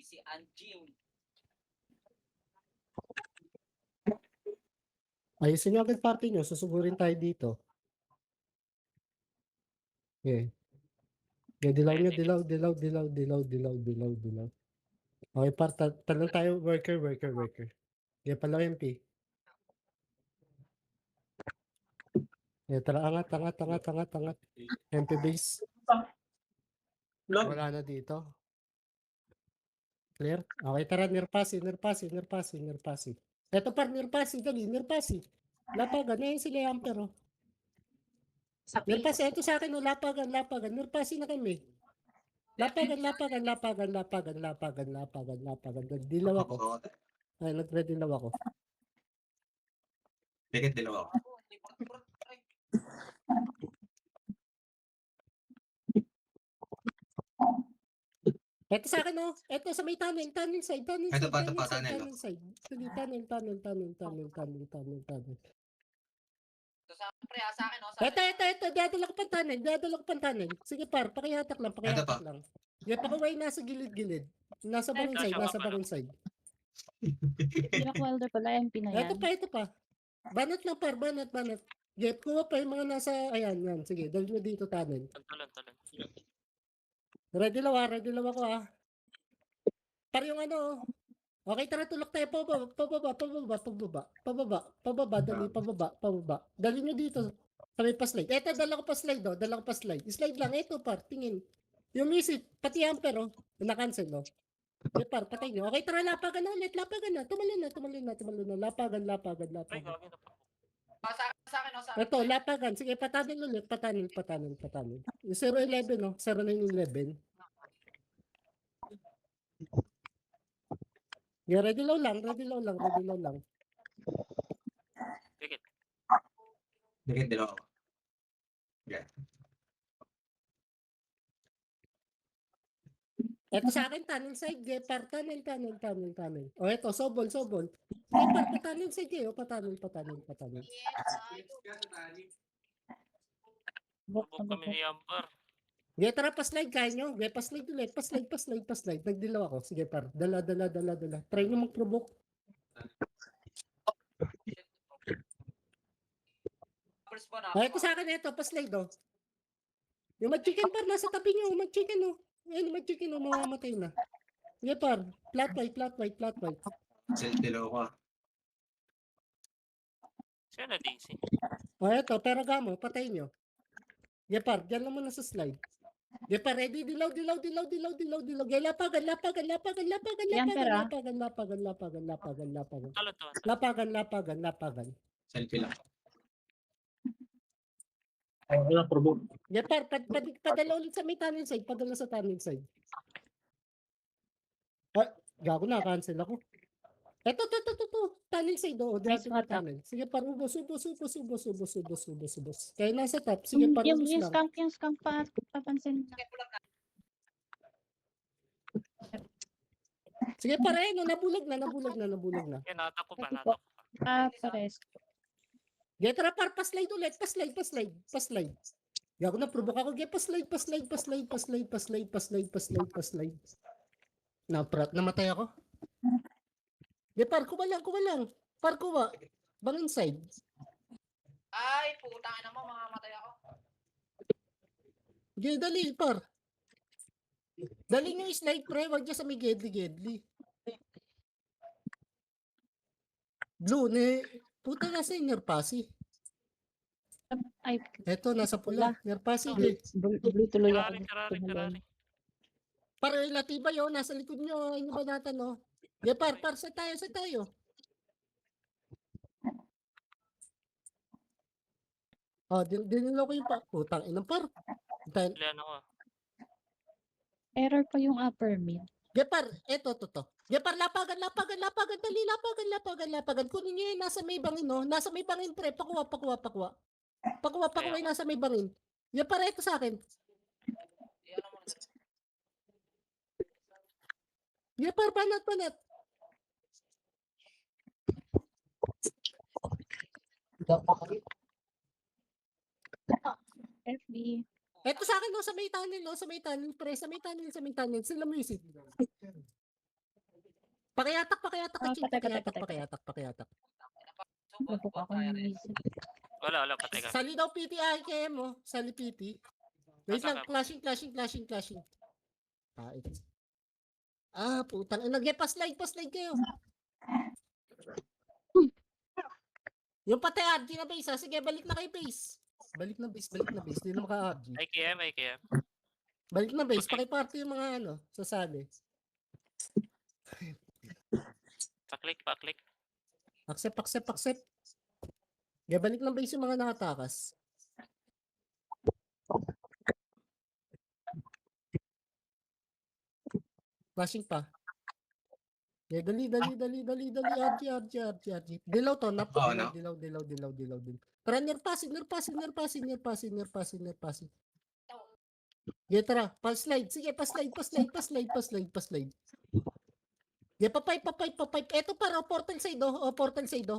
si Anjing. Ayusin nyo agad party nyo. Susugurin tayo dito. Okay. Okay, dilaw nyo. Dilaw. Okay, tanong tayo. Worker. Okay, pala MP. Okay, tara, angat. MP base. Wala na dito. Clear? Okay, tara, nirpasi. Ito par, nirpasi. Lapagan, ayun sila yung pero. Nirpasi, ito sa akin, no, lapagan. Nirpasi na kami. Lapagan. Nagdilaw ako. Ay, nagre-dilaw ako. Bakit dalawa? Ito sa akin, no. Ito sa may tunnel side. Ito pa, tunnel, no? Sige, tunnel. So, sa pre, sa akin, no? Ito. Dadala ko pang tunnel. Sige, par. Pakihatak lang. Yung pakaway nasa gilid. Nasa bangin side. Black Welder pala, MP na yan. Ito pa. Banat lang, par. Banat. Get ko pa yung mga nasa, ayan, yan. Sige, dali mo dito tunnel. Talan. Ready law ako, ah. Par yung ano, okay, tara, tulak tayo. Pababa. Dali nyo dito. Sabi pa slide. Eto, dala ko pa slide. Slide lang, eto par, tingin. Yung music, pati amper, oh. Na-cancel, oh. Okay, par, patay nyo. Okay, tara, lapagan na ulit. Tumalin na. Lapagan. Ay, gagi na po. Sa akin, no? Sa akin. Ito, lapagan. Sige, patanin ulit. Patanin. Yung 0-11, no? 0-9-11. Yeah, ready low lang. Bakit dalawa? Yeah. Ito sa akin, tunnel side, Gepar, tunnel. O, ito, sobol. Gepar, patunnel side, patunnel. Bubok kami ni Ampar. Ge, tara, pa-slide, kaya nyo. Ge, pa-slide ulit. Pa-slide. Nagdilaw ako. Sige, par. Dala. Try nyo mag-provoke. First pa na. O, ito sa akin, ito, pa-slide, oh. Yung mag-chicken, par, nasa tabi nyo. Mag-chicken, oh. Ayan, mag-chicken, oh, mamamatay na. Ge, par. Flat white. Dalawa ko. Siya na DC. O, ito, Peragamo, patay nyo. Ge, par, dyan lang muna sa slide. Ge, par, ready, dilaw. Ge, lapagan. Yan, pera. Lapagan. Selfie lang. Ge, par, padala ulit sa may tunnel side. Padala sa tunnel side. Ah, gago na, cancel ako. Ito. Tunnel side, oh. Nice Dito water. tunnel. Sige, par, ubos. Kaya nasa top. Sige, par, Yung ubos lang. skunk pa, papansin na. Sige, par, no, nabulag na. Kaya natak ko pa. Pares. Ge, tara, par, pa-slide ulit. Pa-slide. Gago na, provoke ako. Ge, pa-slide. Namatay ako. Ge, par, kuha lang. Par, kuha. Bang inside. Ay, putang ina mo, mamamatay ako. Ge, dali, par. Dali nyo slide, pre. Wag dyan sa may gedli. Blue, puta nasa Nerpasi. Ay, Eto, nasa pula. Nerpasi, ge. blue tuloy ako. Karari. Par, latiba yun. Nasa likod nyo. Ano ba natin, no? Ge, par, sa tayo. Oh, dinilo ko yung pa. Putang inang par. Ilan ako. Error pa yung upper mid. Gepar, eto, to. Gepar, lapagan. Dali, lapagan. Kunin nyo yun, nasa may bangin, no? Nasa may bangin, pre. Pakuha. Pakuha, nasa may bangin. Gepar, eto sa akin. Iyan mo na. Gepar, banat. FB. Eto sa akin, no? Sa may tunnel, pre. Sa may tunnel. Sila mo isip. Pakiyatak ka, Ching. patay. Pakiyatak. Subot, Lubog ako kaya ng rin. isip. Wala, patay ka. Sali daw PT IKM mo. Sali PT. Wait lang, Nasaan clashing. Putang ina, pa-slide kayo. Yung patay RG na base, ha? Sige, balik na kayo base. Balik na base. Hindi na maka-RG. IKM. Balik na base, Okay. pakiparty yung mga sasali. Paklik. Accept. Sige, balik na base yung mga nakatakas. Flashing pa. Yeah, dali. RG. Dilaw to, Oo, no? dilaw. Tara, near passing. Yeah, tara, pa-slide. Sige, pa-slide. Yeah, papipe. Eto para, portal side, portal side.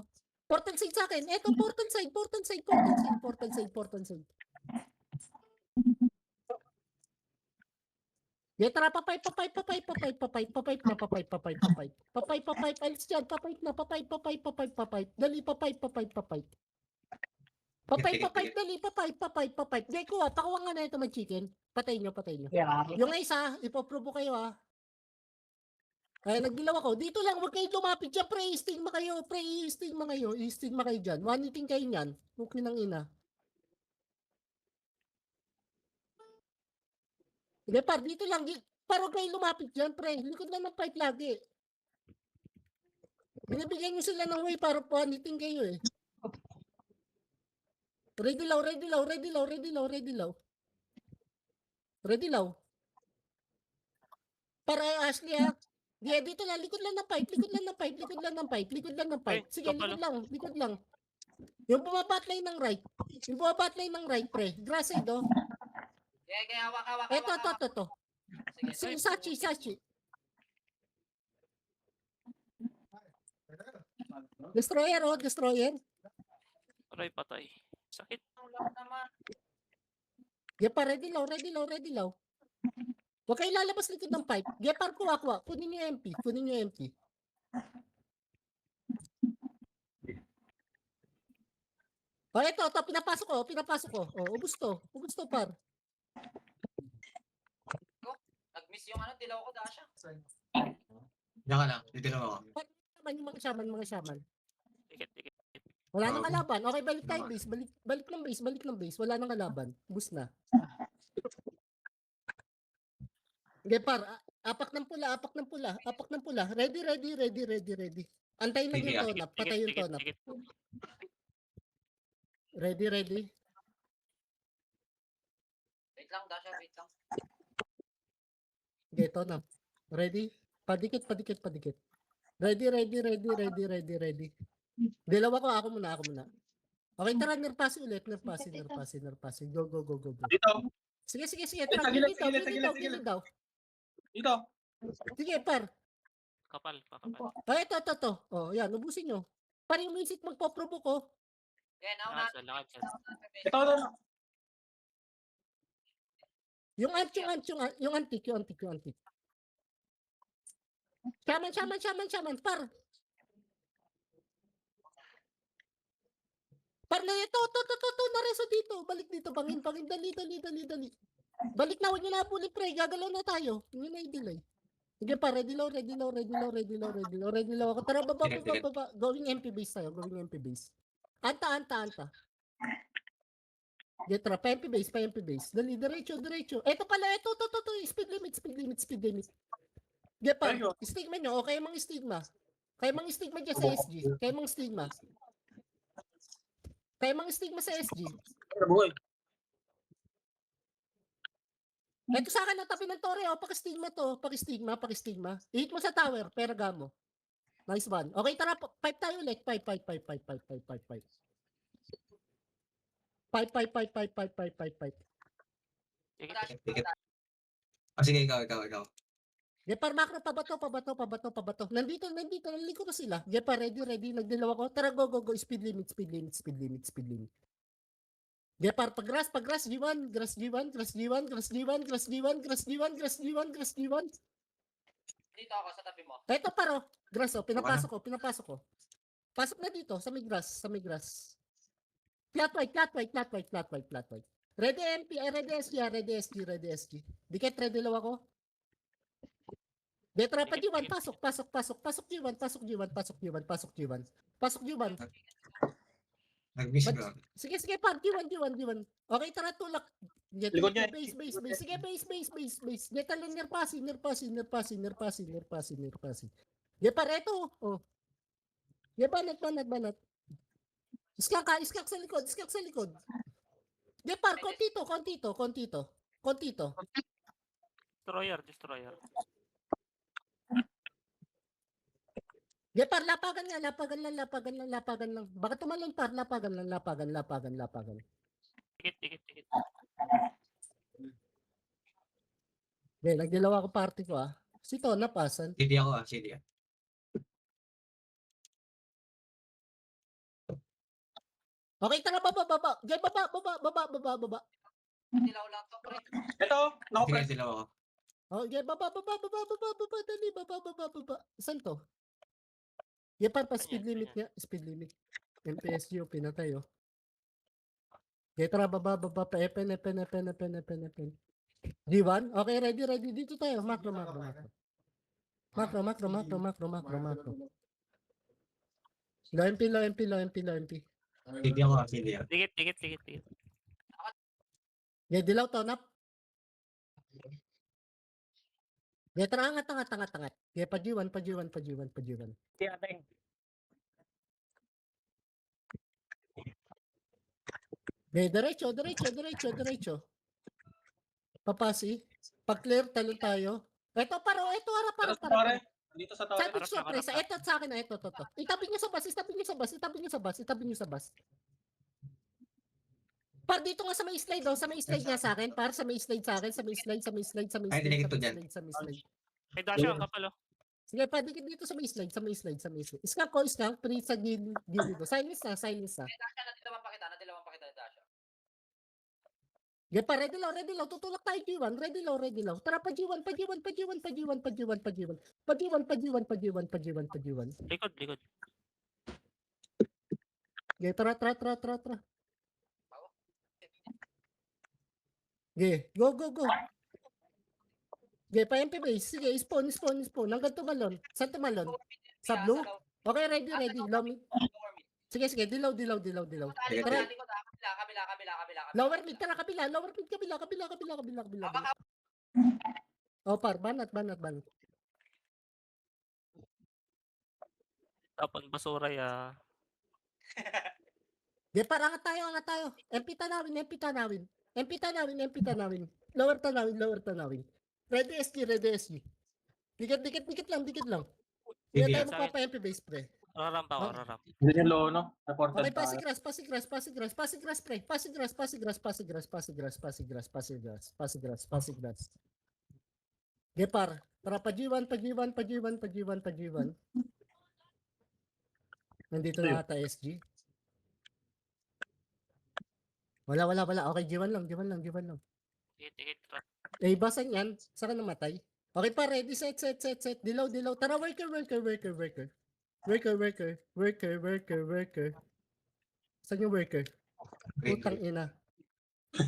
Portal side sa akin. Eto, portal side. Yeah, tara, papipe na. Alis dyan, papipe na. Dali, papipe. Dali, papipe. Di ko, pakuha nga na ito mag chicken. Patay nyo. Yung isa, ipoprobo kayo, ha. Kaya nagdilaw ako. Dito lang, huwag kayo lumapit dyan. Pre-stigma kayo. I-stigma kayo dyan. One-hitting kayo nyan. Okay ng ina. Hindi, par, dito lang. Par, huwag kayo lumapit dyan, pre. Likod lang ng pipe lagi. Binibigyan nyo sila ng way para one-hitting kayo, eh. Ready low. Para Ashley, ha. Dito lang, likod lang ng pipe. Sige, likod lang. Yung bumabat line ng right, pre. Grass side, oh. Kaya hawak. Ito. Sige. Sachi. Destroyer. Aray, patay. Sakit. Ang lang naman. Gepa, ready low. Huwag kayo lalabas likod ng pipe. Gepar, kuha. Kunin nyo MP. Ito, pinapasok ko. Ubus to, par. Nag-miss yung dilaw ko, Dasha. Diyan ka lang. Dito naman ako. Yung mga shaman. Dikit. Wala nang kalaban. Okay, balik tayo base. Balik ng base. Wala nang kalaban. Bus na. Gepar, apak ng pula. Ready. Antayin lang yung tonap. Patay yung tonap. Dikit. Ready. Wait lang, Dasha. Okay, tonap. Ready? Padikit. Ready. Dalawa ko, ako muna. Okay, tara, nirpasi ulit. Nirpasi. Go. Dito. Sige. Sa Tara, gilid, gilid daw. Dito. Sige, par. Kapal. Ito. Yan, ubusin nyo. Par yung music magpo-provoke ko. Yan, Lakad. Ito. Yung antik. Shaman, par. Par na ito, nareso dito. Balik dito, bangin, dali. Balik na, huwag nyo na bullet, pre. Gagalaw na tayo. Huwag nyo na i-delay. Sige pa, ready low ako. Tara, baba. Going MP base tayo, Anta. Get pa MP base. Dali, diretso. Ito pala, ito. Speed limit. Get pa, stigma nyo, okay mang stigma. Kaya mang stigma dyan sa SG. Kaya mang stigma sa SG. Buhay. Ito sa akin ang tabi ng tore, pakistigma to. Pakistigma. I-hit mo sa tower, Pergamo. Nice one. Okay, tara, pipe tayo ulit. Pipe. Dikit. Sige, ikaw. Gepar, macro, pabato. Nandito, naliko na sila. Gepar, ready, nagdilaw ako. Tara, go. Speed limit. Gepar, pag-grass, G1. Dito ako sa tabi mo. Eto paro, grass oh, pinapasok ko. Pasok na dito sa may grass. Flat white. Ready MP, ready SG. Dikit ready law ako. Detra pa G1, pasok G1. Nag-miss ko. Sige, par, G1. Okay, tara, tulak. Get Likod niya. base. Sige, base. Get near passing. Get par, eto. Oh. Get banat. Iskak sa likod. Get par, kontito. Destroyer. Get par, lapagan lang. Baka tumalon par, lapagan. Dikit. Okay, nagdilaw ako party ko ah. Sito, napasan. CD ako ah, CD ah. Okay, tara, baba. Gay, baba. Dilaw lang to, pre. Ito, Sige, naka-press. sila ako. Okay, baba. Dali, baba. Saan to? Yeah, pa speed limit nga. Speed limit. MPSG, pinatay oh. Okay, tara, baba. Epen. G1? Okay, ready. Dito tayo. Macro. Low MP. CD ako ah, CD ah. Dikit. Yeah, dilaw to, nap. Yeah, tara, angat. Yeah, pa G1. Okay, diretso. Papasi. Pag-clear, talo tayo. Eto, paro. Ito sa tore. Dito sa tore. Sabi ko sorpresa, eto sa akin na, eto, to. Itabi niyo sa bus. Par dito nga sa may slide, oh. Sa may slide nga sa akin, par sa may slide sa akin, sa may slide. Ay, dinigit ko dyan. May dash ang kapal, oh. Sige, pa dito sa may slide. Iskang, pre sa gilid do. Silence na. May dasha na dito mapakita yung dasha. Sige pa, ready law. Tutulak tayo G1. Ready law. Tara pa G1. Likod. Sige, tara. Sige, go. Sige, pa MP base. Sige, spawn. Hanggang tumalon. Saan tumalon? Sa blue? Okay, ready. Low mid. Sige, dilaw. Sige, Tara. Kabila. Lower mid, tara, kabila. Oh, par, banat. Tapon basura ya. Sige, par, angat tayo. MP tanawin. Lower tanawin. Ready SG. Dikit lang. Hindi CD tayo ah. magpapa-MP base, pre. Raramp ako. Hindi yung low, no? Reported Okay, tayo. passive grass, pre. Passive grass. Gepar, tara pa G1. Nandito na ata SG. Wala. Okay, G1 lang. Dikit. Basan yan. Saka namatay. Okay pa, ready, set. Dilaw. Tara, worker. Saan yung worker? Putang ina.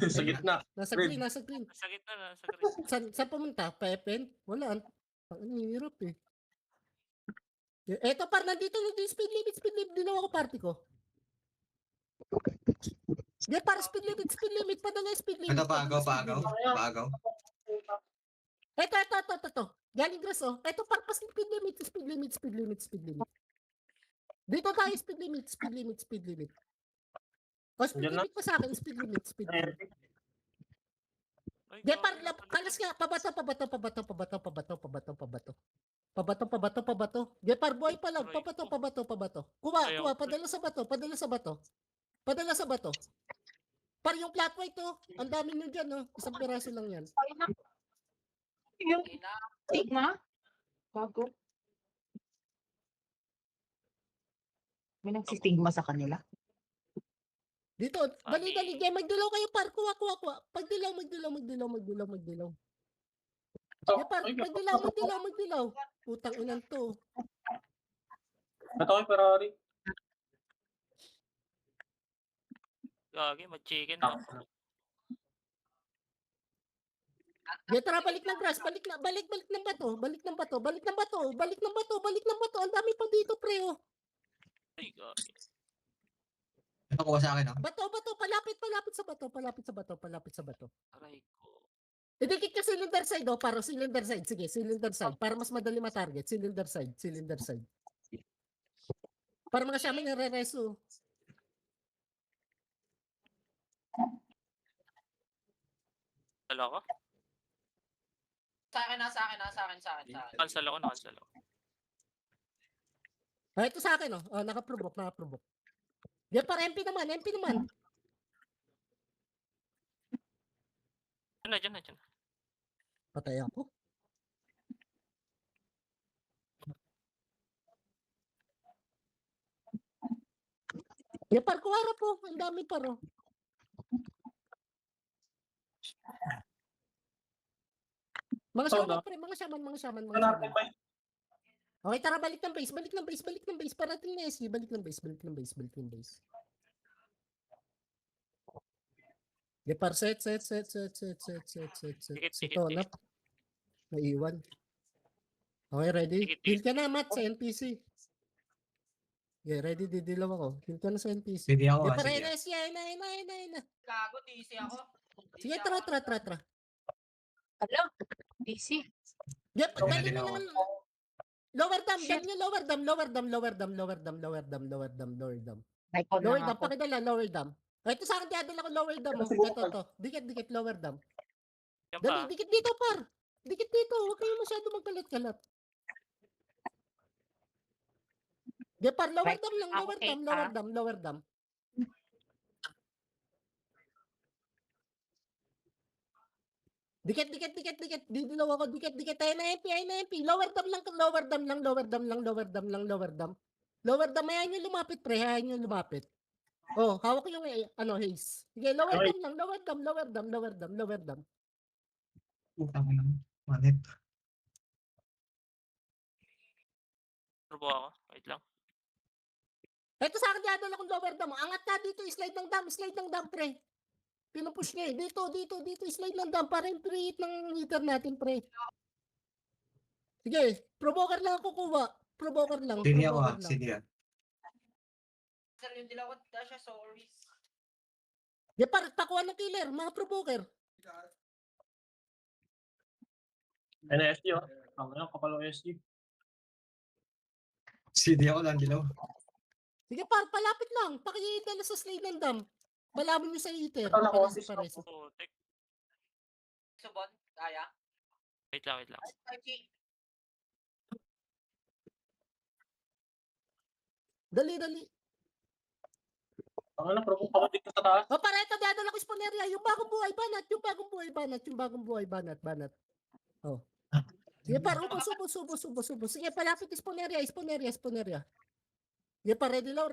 Sa gitna. Nasa green. Sa gitna. Saan pumunta? Pepen? Wala. Ang hirap eh. Eto par, nandito speed limit. Dilaw ako party ko. Par, speed limit. Padala speed limit. Ito, paagaw. Eto. Galing grass oh. Eto par, pa speed limit. Dito tayo speed limit. O, speed Diyan na. limit pa sa akin. Speed limit. Par, kalas nga. Pabato. Par, buhay pa lang. Pabato. Kuha. Padala sa bato. Par, yung flat white oh. Ang dami nyo dyan oh. Isang piraso lang yan. Yung Ina. Sigma? Bago. May nagsistigma sa kanila. Dito, dali. Magdilaw kayo par. Kuha. Pag dilaw. Ito, Sige par, ay, magdilaw. Putang inan to. ito kay Ferrari. Gagi, mag-chicken no. Sige, tara, balik ng grass, balik ng bato. Ang dami pa dito, pre, oh. Ay, gagi. Ito kuha sa akin, oh. Bato, palapit sa bato. Aray ko. Idikit ka cylinder side, oh, para cylinder side. Sige, cylinder side. Para mas madali ma-target. Cylinder side. Para mga shaman yung re-reso. Dala ko? Sa akin. Cancel ako. Ah, ito sa akin, oh. Oh, nakaprovoke. Yan, para MP naman. Diyan na. Patay ako. Yan, par, kuwara po. Ang dami par, oh. Mga shaman, pre. Mga shaman. Okay, tara, balik ng base. Parating na SG. Balik ng base. Yan, par, set. Ito, Tikit. nap. Naiwan. Okay, ready? Tikit. Heal ka na, Matt, sa NPC. Okay, ready? Didilaw ako. Heal ka na sa NPC. Pwede ako, Yan, ah. para Sige. NSG. Ayun. Gago, DC ako. Sige, tara. Hello? DC. Yep, Okay, dali din nyo ako. lang. Lower dam, Shit. dali nyo lower dam. May code Lower na dam, ako. pakidala, lower dam. Ito sa akin, diadala ko lower dam. Ano, Oh. sibukan? Ito. Dikit, lower dam. Yan Dali, pa. dikit dito, par. Dikit dito, huwag kayo masyado magkalat-kalat. Di, par, lower Right. dam lang, Okay, lower dam. Dikit. Didilaw ako, dikit. Ay na MP. Lower dam lang. Lower dam, ayaw nyo lumapit, pre. Oh, hawak ko yung, haze. Sige, lower Okay. dam lang, lower dam. Putang ina mo. Manit. Turbo ako. Wait lang. Ito sa akin, diadala kong lower dam. Angat na dito, slide ng dam, pre. Pinupush niya eh. Dito, slide ng dam para yung preheat ng heater natin, pre. Sige, provoker lang ako kuha. Provoker lang. Sige ako, ah. Provoker lang. Sige, ah. Sir, yung dilawat na siya, sorry. Di, par, pakuha ng killer, mga provoker. NSG, oh. Ang kapal ng SG. Sige ako lang, dilaw. Sige, par, palapit lang. Pakidala sa slide ng dam. Malaman nyo sa heater. Ito na, Pares. Putik. Subon, kaya. Wait lang. Ay, Dali. Ang provoke ako dito sa taas. O, para ito, dadala ko Sponeria. Yung bagong buhay banat. Oh. Sige, par, subo. Sige, palapit Sponeria. Sige, par, ready low.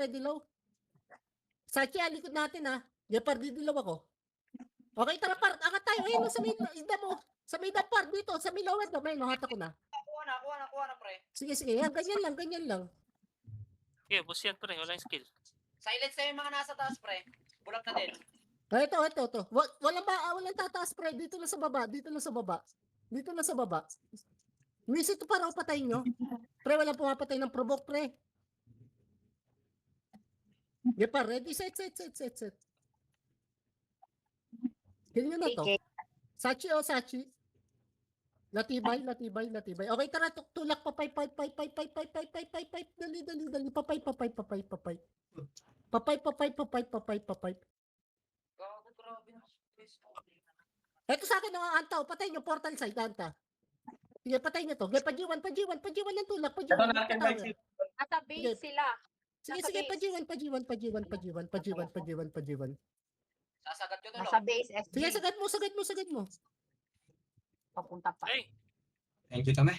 Sachi, alikod natin, ha. Sige, par, didilaw ako. Okay, tara, par, angat tayo. Ayun, sa may dam mo. Sa may dam, par, dito. Sa may lower dam. Ayun, hata ko na. kuha na, pre. Sige. Yan, ganyan lang. Okay, boss yan pre. Wala yung skill. Silence na yung mga nasa taas, pre. Bulag na din. Ah, ito. Walang tataas, pre. Dito na sa baba. Miss ito para patayin nyo. Pre, walang pumapatay ng provoke, pre. Yeah, pa, ready, set. Ganyan na to. Sachi. Latibay. Okay, tara, tulak, papay. Dali. Papay. Gago, grabe na. Ito sa akin, antaw, patay nyo, portal side, anta. Sige, patay nyo to. Pajiwan ng tulak, Ito na, can buy seat. Nasa base sila. Sige, pajiwan. Sasagat ko to, Nasa base SG. Sige, sagad mo. Papunta pa. Hey! Thank you, Tame.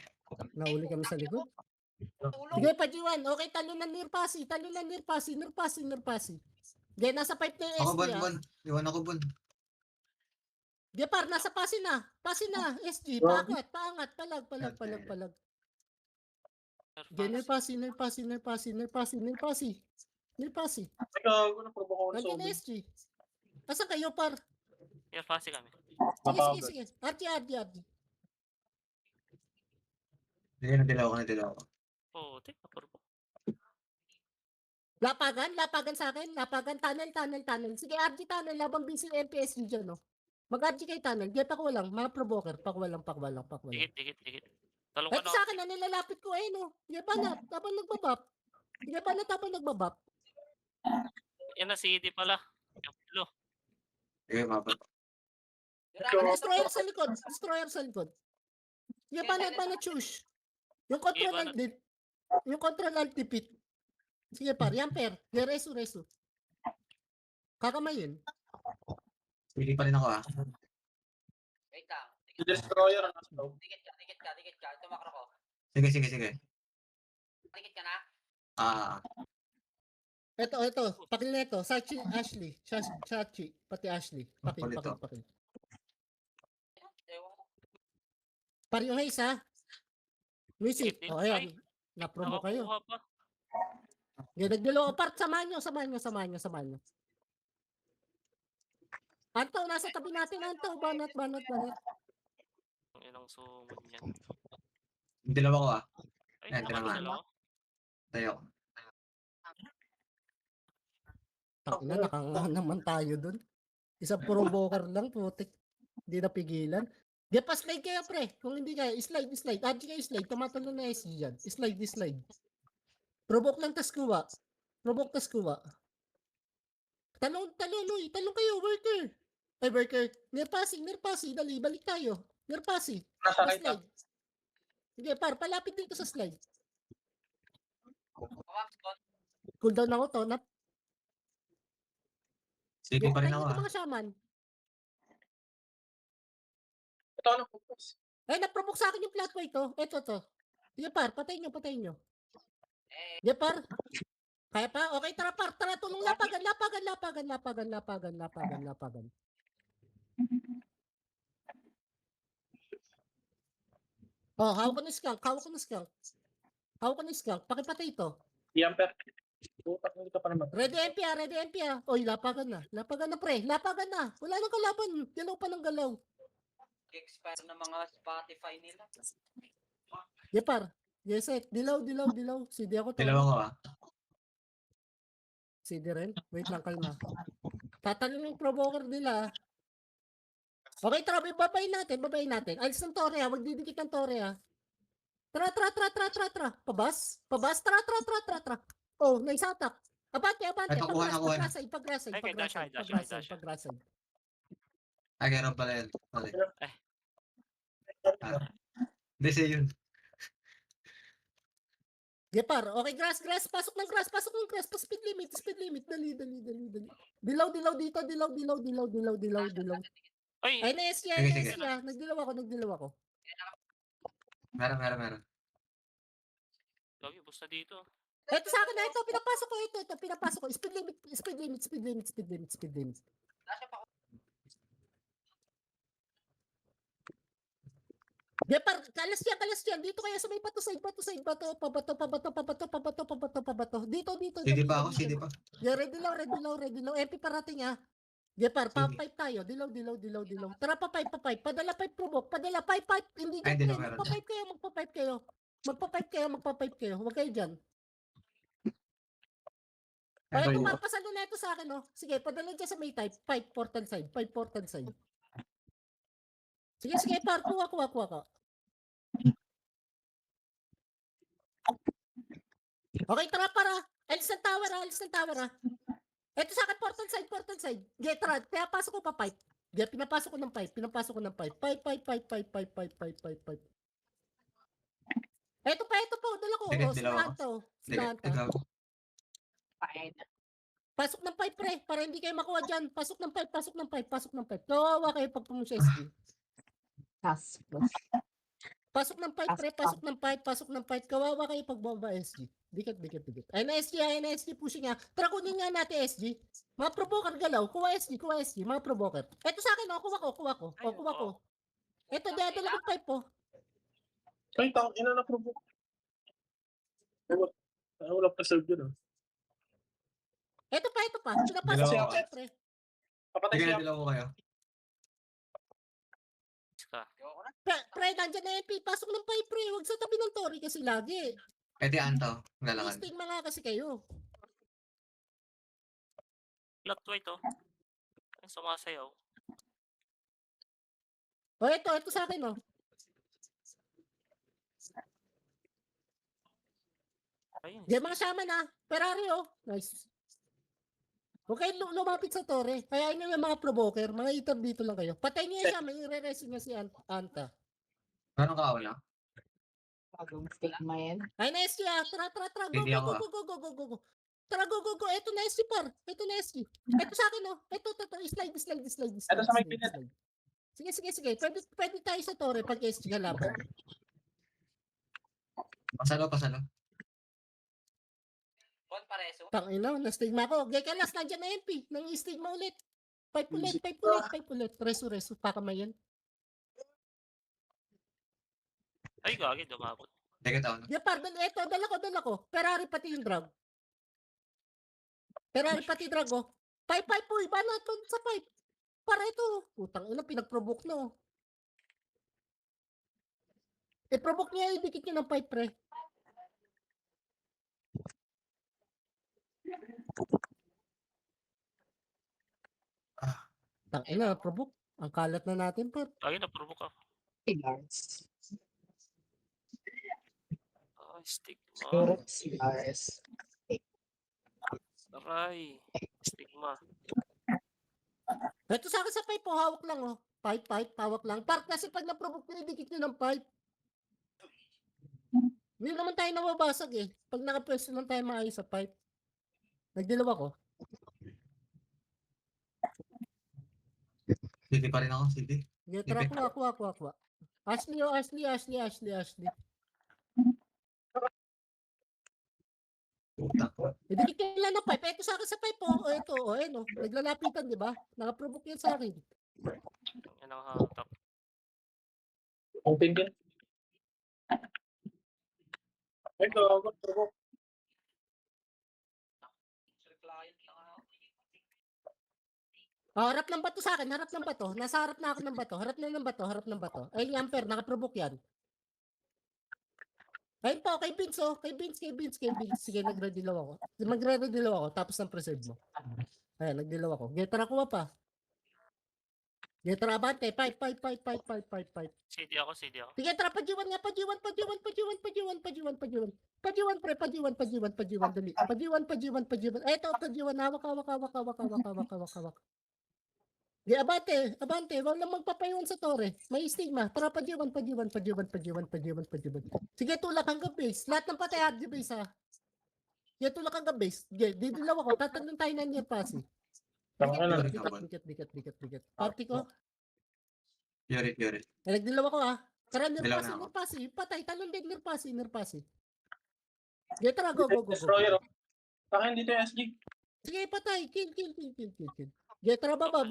Nauli kami sa likod. Tulong. Sige, pajiwan. Okay, talo ng nirpasi. Sige, nasa pipe na yung Ako, SD, Bon. Iwan ako, Bon. Gepar, nasa pasin na. Pasin na. SG, Grabe. paangat. Palag. Nerfans. Nilpasi. Ay, gago na provoke ako ng Nandiyan na zombie. SG. Asan kayo, par? Nerfans kami. Sige. RG. Sige, nadilaw ko. Oo, tika, purbo. Lapagan sa akin. Tunnel. Sige, RG tunnel. Labang busy MPSG dyan, no? Mag-RG kay tunnel. Di, pakuha lang. Mga provoker. Pakuha lang. Dikit. Talong ka Ito na. sa akin na nilalapit ko no? Di ba na? Tapos nagbabap. Yan na, CD pala. Yung pilo. Sige, mapot. Destroyer sa likod. Di ba na choose? Yung control Iba na. alt delete. Yung control alt defeat. Sige par, yan per. Resu. Kakamayin. Sige pa rin ako Wait lang. Si Destroyer, ano sa loob? Dikit ka. Tumakro ko. Sige. Dikit ka na. Ito. Pakil na ito. Ashley. Sachi. Pati Ashley. Pakil. Ewan ko. Par yung haze ha. Music. Dikit din. O ayan. Napromo kayo. Nakakuha pa. Nagdalo. Part, samahan nyo. Anto, nasa tabi natin. Anto, banat. Ang inang sumod niyan. Dilaw ako Ay, Ayan, tinamaan. nakadalawa. Tayo. Tangina, nakangahan naman tayo dun. Isang provoker lang, putik. Hindi napigilan. Di pa slide kayo, pre. Kung hindi kaya, slide. RG kayo slide. Tumatalo na SG dyan. Slide. Provoke lang, tas kuha. Talong kayo, worker. Ay, worker. Nerpasi. Dali, balik tayo. Nerpasi. Nasa right Slide. Sige, palapit dito sa slide. Wax on. Cooldown ako to. Sige pa rin ako Tayo mga shaman. Ito ano, focus. Ay, naprovoke sa akin yung flat white to. Ito to. Sige, patayin nyo. Eh, Sige, kaya pa? Okay, tara, tulong lapagan. Oh, hawak ko na skunk. Pakipatay ito. Yamper. Putak, hindi ka pa naman. Ready MP Oy, lapagan na, pre. Wala nang kalaban. Galaw pa ng galaw. expire ng mga Spotify nila. Gepar. Yes, dilaw. CD ako to. Dilaw ako CD rin. Wait lang, kalma. Tatalon yung provoker nila. Okay, tara, babayin natin. Alis ng tore ha, magdidikit ng tore ha. Tara. Pabas. Tara. Oh, naisatak. Abante. Ito, kuha na. Pagrasay. Ay, kay Dasha. Ay, gano'n pala yun. Mali. Eh. Hindi siya yun. Gepar, okay, grass. Pasok ng grass. Speed limit. Dali. Dilaw dito. Dilaw. Ay, Ay, na-SG. Sige. Nagdilaw ako. Meron. lagi, bus na dito. Ito sa akin na ito. Pinapasok ko. Speed limit. Dasha pa. Gepar, kalas yan. Dito kaya sa may pato side. Pabato. Dito. CD pa ako. Yeah, ready lang. MP parating ha. Gepar, Sige. pa-pipe tayo. Dilaw. Tara, pa-pipe. Padala pipe provoke. Pipe. Hindi Ay, dyan, dilaw meron. Magpa-pipe kayo. Huwag kayo dyan. Ay, Okay, ito. pasalo na ito sa akin, oh. Sige, padala dyan sa may type. Pipe portal side. Sige, kuha ka. Okay, tara para. Alis ng tower, ha. Ito sa akin, portal side. Get, tara. Kaya pasok ko pa pipe. Get, pinapasok ko ng pipe. Pipe. Ito po. Dala ko. Sige, Oh, dilaw ako. Sinahan to. Dilaw. Pasok ng pipe, pre. Para hindi kayo makuha dyan. Pasok ng pipe. Kawawa kayo pag pumunta sa SG. Pasok ng fight, pre. Pasok ng fight. Pasok ng fight. Kawawa kayo pag bomba, SG. Dikit. Ayun na, SG. Pushing nga. Tara, kunin nga natin, SG. Mga provoker galaw. Kuha, SG. Mga provoker. Eto sa akin, oh. Kuha ko. Eto, dadala ko pipe, oh. Ay, tao, ina na provoke. Wala pa serve yun, ah. Eto pa. Pinapasok Dalawa. ko, pre. Papatay Sige, siya. dilaw ko kayo. Tsaka, Pre, nandyan na MP. Pasok ng pipe, pre. Huwag sa tabi ng Tori kasi lagi. Pwede anto. Lalakad. Listing mga kasi kayo. flat white, oh. Ang sumasayaw. O, eto sa akin, oh. Ayun. Di mga shaman, ah. Ferrari, oh. Nice. Huwag kayo lumapit sa Tore. Kaya nyo yung mga provoker. Mga itab dito lang kayo. Patay niyo siya. May i-resin niya si Anta. Gano'ng kauna? Bagong stigma yan. Ay, na SG, ah. Tara. Go. Hindi ako, Tara, go. Ito na SG, par. Ito na SG. Ito sa akin, oh. Ito. Slide. Ito sa may pinet. Sige. Pwede tayo sa Tore pag SG ka laban. Pasalo. Bon pareso. Tangina, na-stigma ko. Gaya ka last, nandiyan na MP. Nang i-stigma ulit. Pipe ulit. Reso. Pakamayan. Ay, gagi, dumabot. Teka taon. Di par, eto, dala ko. Ferrari pati yung drug. Oh. Pipe po, iba na ito sa pipe. Para ito. Putang ina, pinag-provoke na, oh. I-provoke niya, idikit niya ng pipe, pre. Tangina, provoke. Ang kalat na natin, par. Gagi, na-provoke ako. Cigars. Ay, stigma. Cigars. Aray. Stigma. Ito sa akin sa pipe, oh, hawak lang, oh. Pipe, hawak lang. Park kasi pag na-provoke nyo, idikit nyo ng pipe. Hindi naman tayo nababasag, eh. Pag nakapwesto lang tayo maayos sa pipe. Nagdilaw ako. City pa rin ako, City. Yeah, tara, kuha. Ashley. Puta. Idikit nyo lang ng pipe. Ito sa akin sa pipe, oh. Ito, oh. Naglalapitan, di ba? Nakaprovoke yan sa akin. Yan ang hatak. Open din. Ay, provoke. Client lang ako. Harap ng bato sa akin, Nasa harap na ako ng bato. Harap ng bato. Ay, Amper, nakaprovoke yan. Ayun po, kay Vince, oh. Kay Vince. Sige, nagre-dilaw ako. Magre-dilaw ako, tapos ng preserve mo. Ayan, nagdilaw ako. Getara kuha pa. Getara abante, pipe. CD ako. Sige, tara, pajiwan nga, pajiwan, pre, dali. Pajiwan. Eto, pajiwan, hawak. Di, abante, wag lang magpapayon sa Tore. May stigma. Tara, pajiwan. Sige, tulak hanggang base. Lahat ng patay hard base, ha. Sige, tulak hanggang base. Sige, didilaw ako. Tatanong tayo na near pass, eh. Dikit. Party ko. Yuri. Nagdilaw ako, ha. Tara, near Dilaw na ako. pass, eh. Patay, talon din, near pass, eh. Sige, tara, go. Destroyer, oh. Sa akin dito yung SG. Sige, patay. Kill. Sige, tara, baba.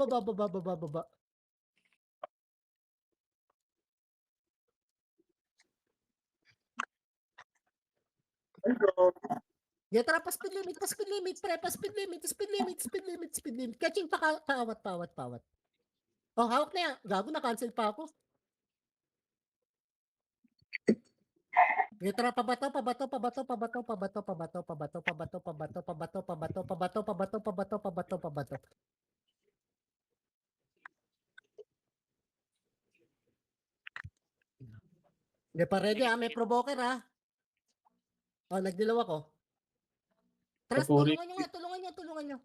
Ay, bro. Sige, tara, pa-speed limit, pre. Speed limit. Catching pa, pawat. Oh, hawak na yan. Gago, na-cancel pa ako. Sige, tara, pabato. Hindi pa ready, ha? May provoker, ha? Oh, nagdilaw ako. Tara, Papuri. tulungan nyo.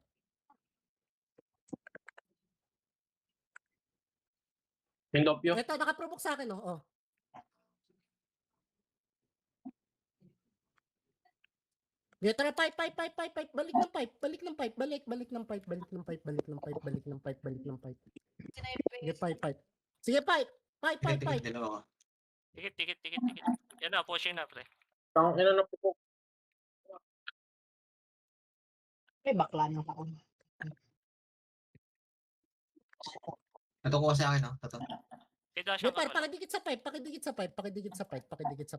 Pindopyo. Ito, nakaprovoke sa akin, oh. Sige, tara, pipe. Balik ng pipe. Balik ng pipe. Sige, pipe. Pipe. Dilaw ako. Tikit. Yan na, pushing na, pre. Ang ina na po. May bakla na ako. Ito ko sa akin, no? Ito. Kaya Hindi siya par, ka pala. pakidikit sa pipe, pakidikit sa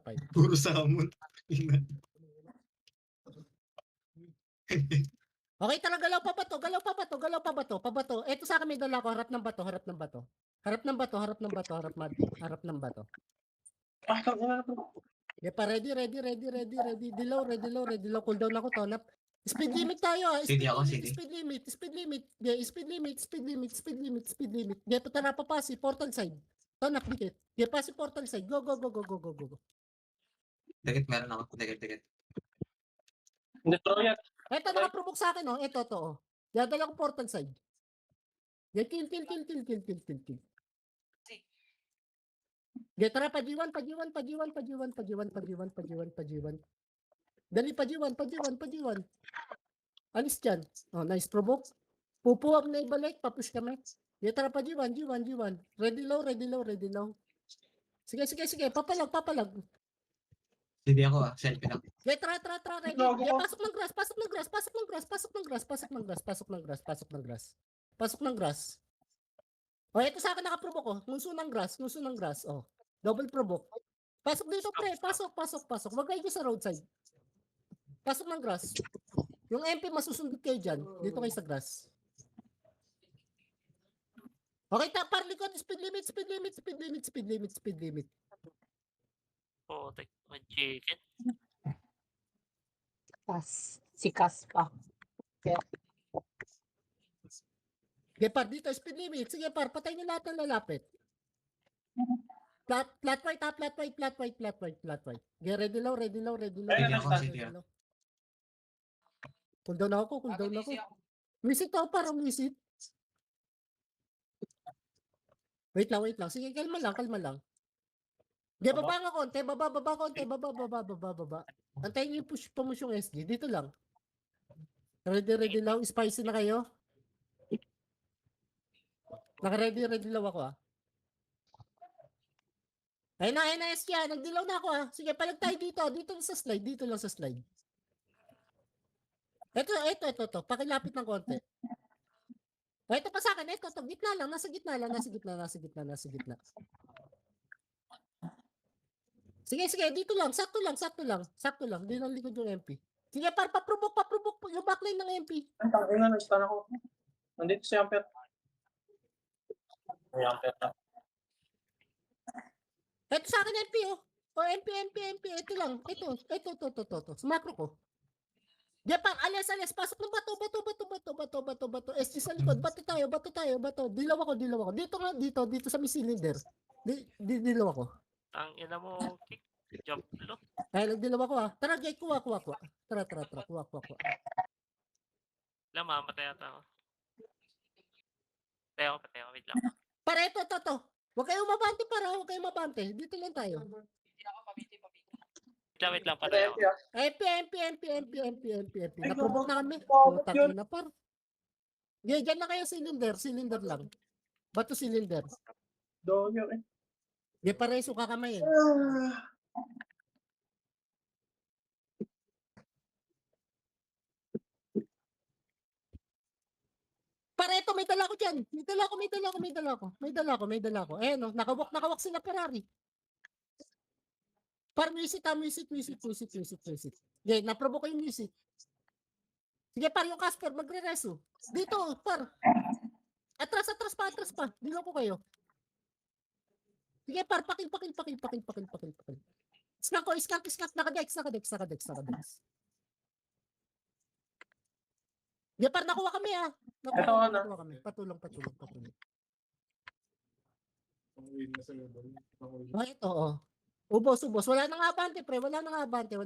pipe. Puro salmon. Okay, tara, galaw pa ba to? Pabato. Ito sa akin may dala ko, harap ng bato. Harap ng bato. Ah, ang ina na po. Okay, pa, ready. Dilaw. Cooldown ako to. Speed limit tayo ah. City ako, city. Speed limit. Yeah, speed limit. Yeah, tara, papasi. Portal side. Tonap, dikit. Yeah, pasi portal side. Go. Dikit meron ako. Dikit. Destroy yan. Ito, nakaprovoke sa akin, oh. Ito, oh. Dadala ko portal side. Yeah, kill. Yeah, tara, pajiwan. Dali, pajiwan. Alis dyan. Oh, nice provoke. Pupuwag na ibalik, papush kami. Yeah, tara, pajiwan. Ready low. Sige. Papalag. Hindi ako selfie lang. Yeah, tara, ready. Yeah, pasok ng grass. Oh, ito sa akin nakaprovoke, oh. Nguso ng grass. Oh, double provoke. Pasok dito, pre. Pasok. Wag kayo sa roadside. Pasok ng grass. Yung MP masusundot kayo dyan. Dito kayo sa grass. Okay, par likod. Speed limit. Putik. May chicken. Si Kas pa. Okay, par dito. Speed limit. Sige, par. Patay niyo lahat ng lalapit. Flat white. Okay, ready low. City ako. Cool down ako. Visit ako, para visit. Wait lang. Sige, kalma lang. Di, baba nga konti. Baba. Antayin niyo yung push yung SG. Dito lang. Ready lang. Spicy na kayo. Naka-ready lang ako ah. Ayun na SG ah. Nagdilaw na ako ah. Sige, palag tayo dito. Dito lang sa slide. Ito. Pakilapit ng konti. Ito pa sa akin. Ito. Gitna lang. Nasa gitna. Sige. Dito lang. Sakto lang. Di lang likod yung MP. Sige, paprovoke yung backline ng MP. Ang ina na stun ako. Nandito si Amper. May Amper na. Ito sa akin MP oh. O MP. Ito lang. Ito. Sa macro ko. Diyan pa, alas. Pasok ng bato. SG sa likod. Bato tayo. Dilaw ako. Dito sa may cylinder. Dilaw ako. Ang ina mo, kick. Jump lo. Ay, nagdilaw ako ah. Tara, Jay, kuha. Tara, kuha. Wala, mamatay ata ako. Patay ako, wait lang. Para ito. Huwag kayong mabante. Dito lang tayo. Hindi ako pabiti. Wait lang, patay ako. MP. Naprovoke na kami. Putang na par. Yeah, dyan lang kayo cylinder lang. Bato cylinder. Doon yun eh. Yeah, pareso kakamay eh. Para ito, may dala ko dyan. May dala ko. Ayan o, nakawak sila Ferrari. Par music. Yeah, naprovoke ko yung music. Sige, par yung Casper, magre-reso. Dito, par. Atras pa. Dilo ko kayo. Sige, par, pakil. Snack. Nakadex. Yeah, par, nakuha kami ah. Nakuha kami. Patulong. Ito, oh. Ubos. Wala nang abante, pre. Wala nang abante.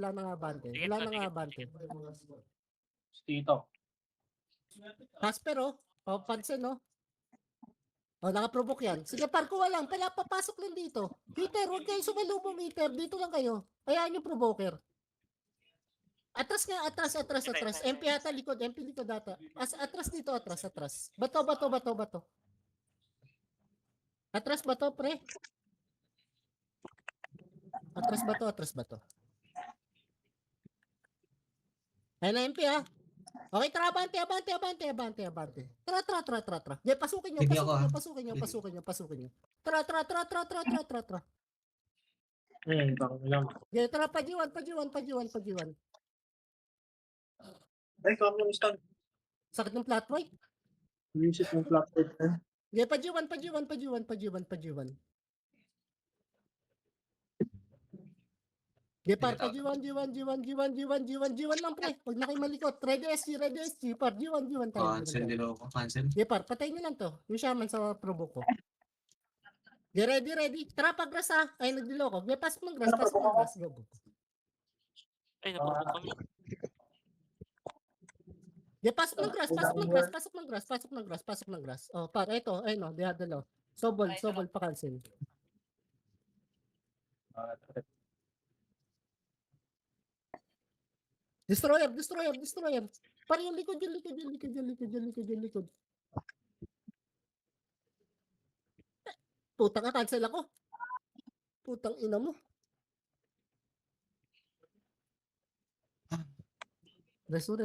Tito. Casper, oh. Papansin, oh. Oh, nakaprovoke yan. Sige, par, kuha lang. Papasok lang dito. Peter, huwag kayo sumalubong, Peter. Dito lang kayo. Hayaan yung provoker. Atras. MP ata likod. Ata. Atras dito. Bato. Atras, bato, pre. Atras ba to? Atras ba to? Ayun na MP ha. Okay, tara, abante. Tara. Yeah, pasukin nyo. Tara. Baka lang. Yeah, tara, pajiwan. Ay, kami yung stand. Sakit ng flat white. Visit yung platform na. Yeah, pajiwan. Yeah, par, pajiwan lang pre. Huwag na kayo malikot. Ready SG, par, jiwan tayo. Cancel, dilo ko. Cancel. Yeah, par, patayin nyo lang to. Yung shaman sa probo ko. Yeah, ready. Tara, pag-grass ha. Ay, nagdilo ko. Yeah, pasok ng grass. Go. Ay, napurbo kami. Yeah, pasok ng grass. Oh, par, eto. Ay no, dihadalo. Sobol pa cancel. Destroyer. Par yung likod. Putang ka, cancel ako. Putang ina mo. Reso.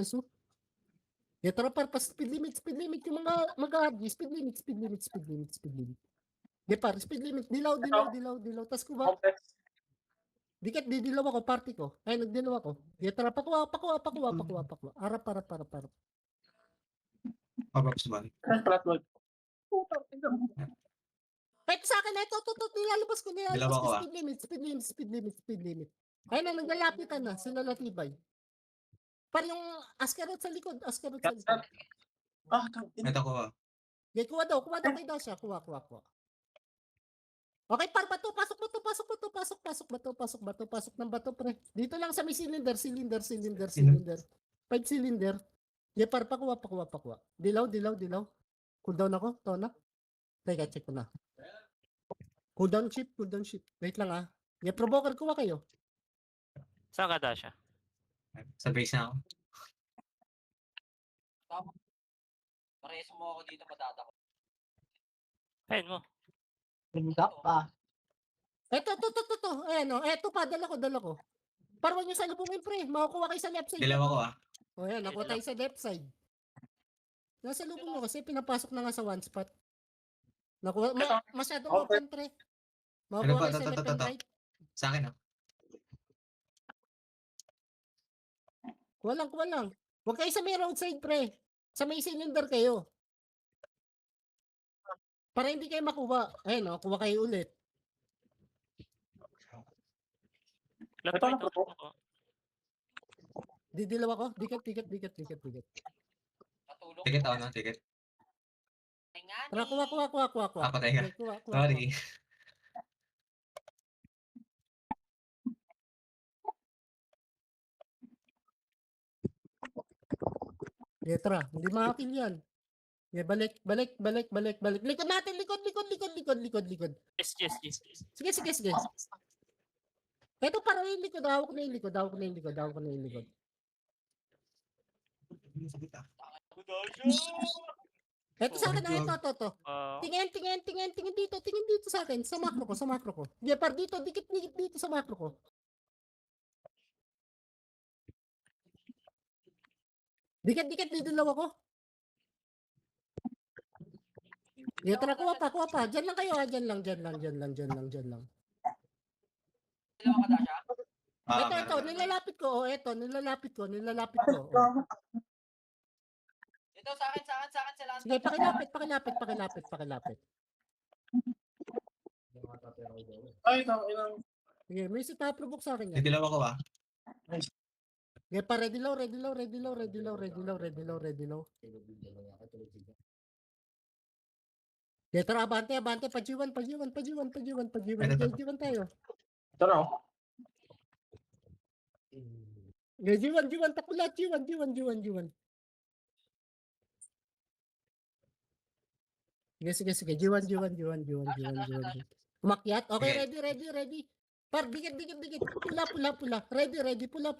Yeah, tara par, speed limit. Yung mga mag-RG, speed limit. Yeah, par, speed limit. Dilaw. Tas ko ba? Complex. Dikit, didilaw ako, party ko. Ay, nagdilaw ako. Yeah, tara, pakuha. Arap. Pabab sa bali. Platform. Kahit sa akin, ito, nilalabas ko. Dilaw ako, ah. Speed limit. Ay na, naglalapitan na, sila latibay. Par yung Askarot sa likod. Ah, Ito ko ah. Yeah, kuha daw kay Dasha. Kuha. Okay, par, bato, pasok ng bato, pre. Dito lang sa may cylinder. 5 cylinder. Yeah, par, pakuha. Dilaw. Cool down ako, Tona. Teka, check ko na. Cool down ship. Wait lang ah. Yeah, provoker, kuha kayo. Saan ka, Dasha? Sa base na ako. Parehas mo ako dito matata ko. Ayun mo. Eto. Ayan o. Eto pa, dala ko. Parwan nyo sa lubungin, pre. Makukuha kayo sa left side. Dilaw ako ah. O yan, nakuha tayo sa left side. Nasa lubong mo kasi pinapasok na nga sa one spot. Nakuha, masyadong open, pre. Ano Makukuha ba? kayo sa left and right. Sa akin ah. Kuha lang. Huwag kayo sa may roadside, pre. Sa may cylinder kayo. Para hindi kayo makuha. Ayun o, kuha kayo ulit. Flat Ito, white, ito. oh. Didilaw ako. Dikit. Natulog. Ticket ako na, ticket. Tara, kuha. Ah, patay ka. Okay, kuha. Sorry. Yeah, tara. Hindi makakil yan. Yeah, balik. Likod natin, likod. Yes. Sige. Ito para yung likod. Hawak na yung likod. Ito sa akin, ito. Tingin dito sa akin. Sa macro ko. Yeah, par dito. Dikit dito sa macro ko. Dikit, didilaw ako. Yeah, tara, kuha pa. Diyan lang kayo, Diyan lang. Dalawa ka, Dasha? Ah, Ito, meron. nilalapit ko. Nilalapit ko. Ito, sa akin sila. Sige, pakilapit. Ay, ilang. Sige, may isa provoke sa akin yan. Dilaw ako ah. Sige, pa ready low. Sige, tara, abante, pajiwan tayo. Ito na, oh. Sige, jiwan, takulat, jiwan. Sige, jiwan. Umakyat? Okay, ready. Par, dikit. Pula. Ready, pula.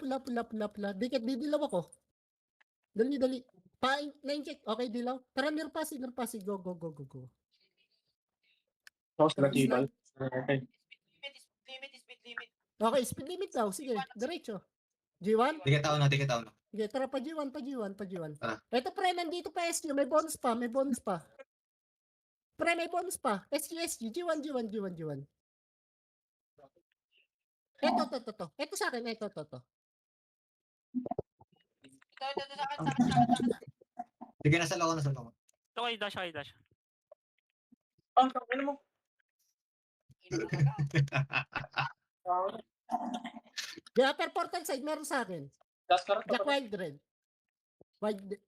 Dikit, didilaw ako. Dali. Na-inject. Okay, dilaw. Tara, nirpasi. Go. Tapos, nag-ibal. Okay. Speed limit. Okay, speed limit daw. Sige, diretso. G1? Ticket ako na, ticket ako na. Sige, tara pa G1, pa G1, pa G1. Tara. Ito pre, nandito pa SG, may bonus pa, may bonus pa. Pre, may bonus pa. SG, SG, G1, G1, G1, G1. Ito. Ito sa akin, ito. Ito, sa akin. Sige, nasa loko. Ito kayo, dash. Ah, ano mo? Ino talaga. The upper portal side, meron sa akin. Last card. Jack Wild.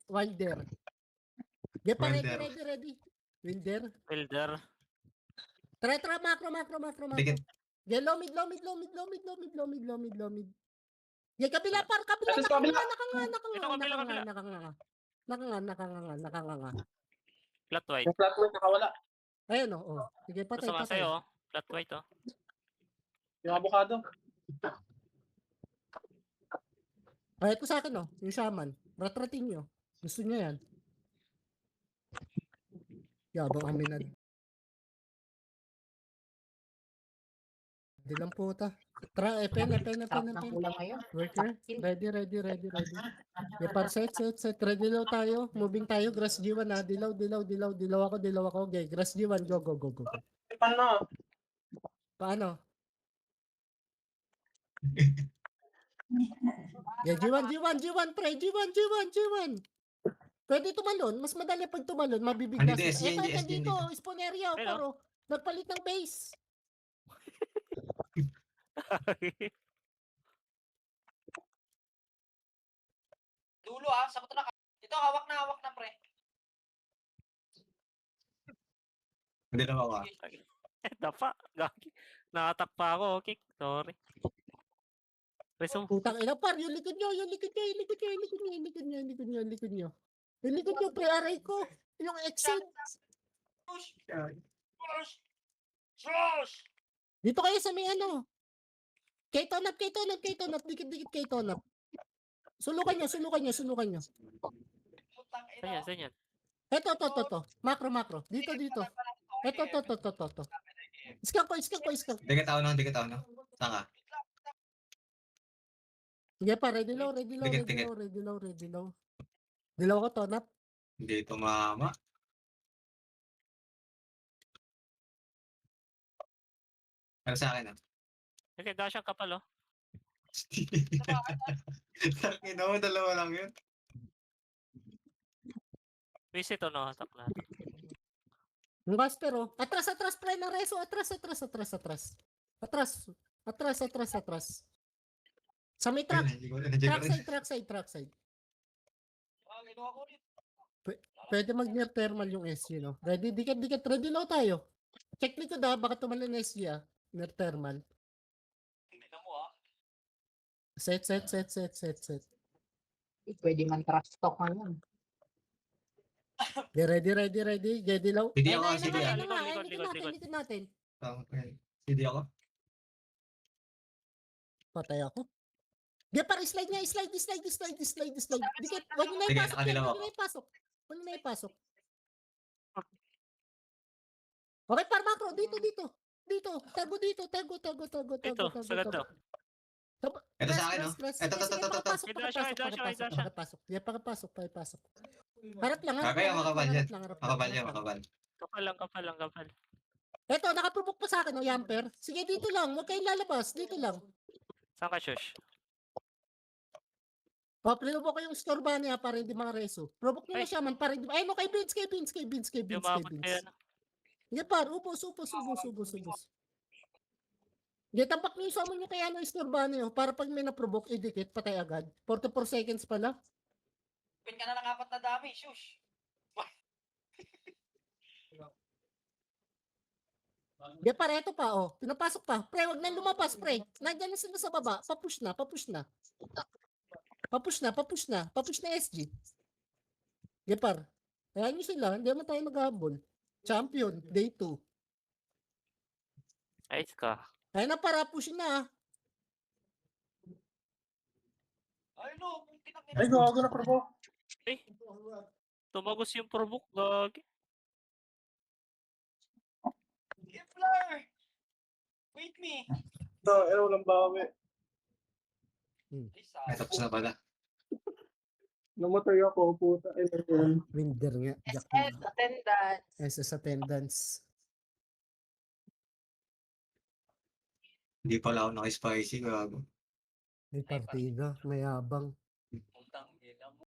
Wilder. Di pa, Wilder. ready. Wilder. Builder. Tara, macro. Ticket. Di, lomid. Di, kabila. Ito sa kabila. Nakanganga. Flat white. Yung flat white nakawala. Ayun, oh. Sige, patay. Gusto nga sa'yo, oh. Flat white, oh. Yung avocado. Ay, ito sa akin, oh. Yung shaman. Ratratin nyo. Gusto niya yan. Yabang aminad. Hindi lang puta. Tara, pen. Worker. Ready. Par set. Ready daw tayo. Moving tayo. Grass G1 na. Dilaw ako. Okay, Grass G1. Go. Paano? Paano? Yeah, G1, pre. G1. Pwede tumalon. Mas madali pag tumalon. Mabibiglas. Andito, SG, Ito, SG, dito. Spawn area. Ayun, Pero, nagpalit ng base. Dulo sakot na ka. Ito, hawak na pre. Hindi na ako. Dapa. Gagi. Nakatak pa ako, okay. Sorry. Resume. Putang ina, par. Yung likod nyo, pre. Aray ko. Yung exit. Shush! Dito kayo sa may ano. K-tonap. Dikit K-tonap. Sulukan nyo. Putang ina. Saan yan? Ito. Macro. Dito. Ito. Iskak ko. Ticket ako na. Saan ka? Sige pa, ready low. Ticket. Dilaw ko, tonap. Hindi tumama. Pero sa akin, Okay, dash ang kapal, oh. Takin mo, dalawa lang yun. Visit o no? Atak na. Yung Gaspero. Atras, pre, na reso. Atras. Sa may truck. Trackside. Ginawa ko ulit. Pwede mag-near thermal yung SG, no? Ready? Dikit. Ready low tayo. Check likod baka tumalon yung SG, near thermal. Tingnan mo Set. Pwede man trust talk ngayon. Ready. Ready low. Hindi ako, Ayun sige. na, Likod. likod natin. Okay. Hindi ako. Patay ako. Di par slide niya, slide. Dikit, wag niyo na Sige, ipasok. nakadilaw Wag niyo na ipasok. Okay, par macro, dito. Tago dito. Ito, sagad daw. Ito sa akin, no? Ito. Pakipasok. Harap lang, Kaya makapal yan. harap Makapal. Kapal. Eto, nakaprovok pa sa akin, Yamper. Sige, dito lang, huwag kayong lalabas, dito lang. Saan ka, Shush? Provoke ko yung store niya para hindi mga reso. Provoke nyo na siya man para hindi... Ay, no, kay Beans. Yung mabot ka yan. Hindi par, ubos. Hindi, tampak nyo yung summon nyo kaya yung store niyo para pag may na-provoke, idikit, patay agad. 44 seconds pala. Pin ka na ng 4 na dami. Shush! Hindi, par, eto pa, pinapasok pa. Pre, wag na lumabas, pre. Nandiyan na sila sa baba. Papush na. Papush na SG. Gepar. Kaya nyo sila, hindi naman tayo maghabol. Champion, day 2. Ayos ka. Kaya na para, push na. Ay, no. Ay, gago na provoke. Tumagos yung provoke, gagi. Gifler! Wait me. Walang bawi. Ay, tapos na pala. Namatay ako, puta. Winder nga. Jack SS, na. attendance. SS attendance. Hindi pala ako naka-spicy, gago. May partida. May habang.